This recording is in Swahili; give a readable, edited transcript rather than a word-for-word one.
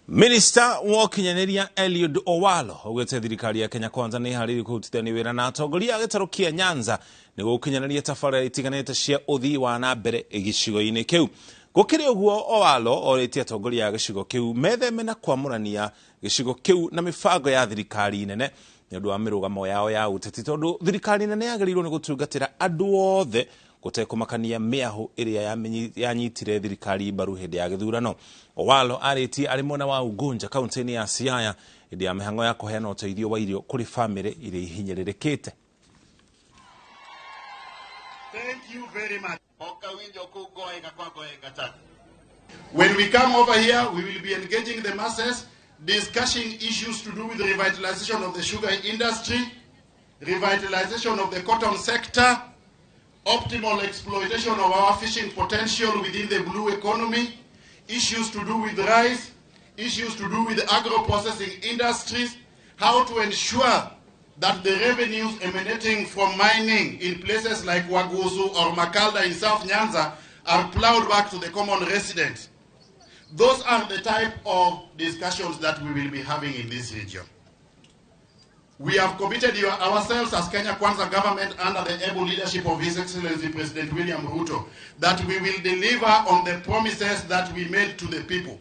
Minister wa Kenya Owalo ogwete thirikari ya Kenya Kwanza ni hariri ĩkurutithania wĩra na atongoria gĩtarũ kĩa Nyanza nĩguo gũkinyanĩria tabarĩra itiganĩte cia ũthii wa na mbere gĩcigo-inĩ kĩu. Gũkĩrĩ ũguo, Owalo orĩtie atongoria ya gĩcigo kĩu metheme na kwamũrania gĩcigo kĩu na mĩbango ya thirikari nene nĩ ũndũ wa mĩrũgamo yao ya ũteti, tondũ thirikari nene yagĩrĩirwo nĩ gũtungatĩra andũ othe gũtekũmakania mĩahũ ĩrĩa yanyitire thirikari mbaru hĩndĩ ya gĩthurano. Owalo arĩtie arĩ mwena wa Ugunja kaunti-inĩ ya Siaya hĩndĩ ya mĩhang'o ya kũheana ũteithio wa irio kũrĩ bamĩrĩ iria ihinyĩrĩrĩkĩte. Thank you very much. When we come over here, we will be engaging the masses, discussing issues to do with the revitalization of the sugar industry, revitalization of the cotton sector, optimal exploitation of our fishing potential within the blue economy, issues to do with rice, issues to do with agro-processing industries, how to ensure that the revenues emanating from mining in places like Wagusu or Makalda in South Nyanza are plowed back to the common residents. Those are the type of discussions that we will be having in this region. We have committed ourselves as Kenya Kwanza government under the able leadership of His Excellency President William Ruto that we will deliver on the promises that we made to the people.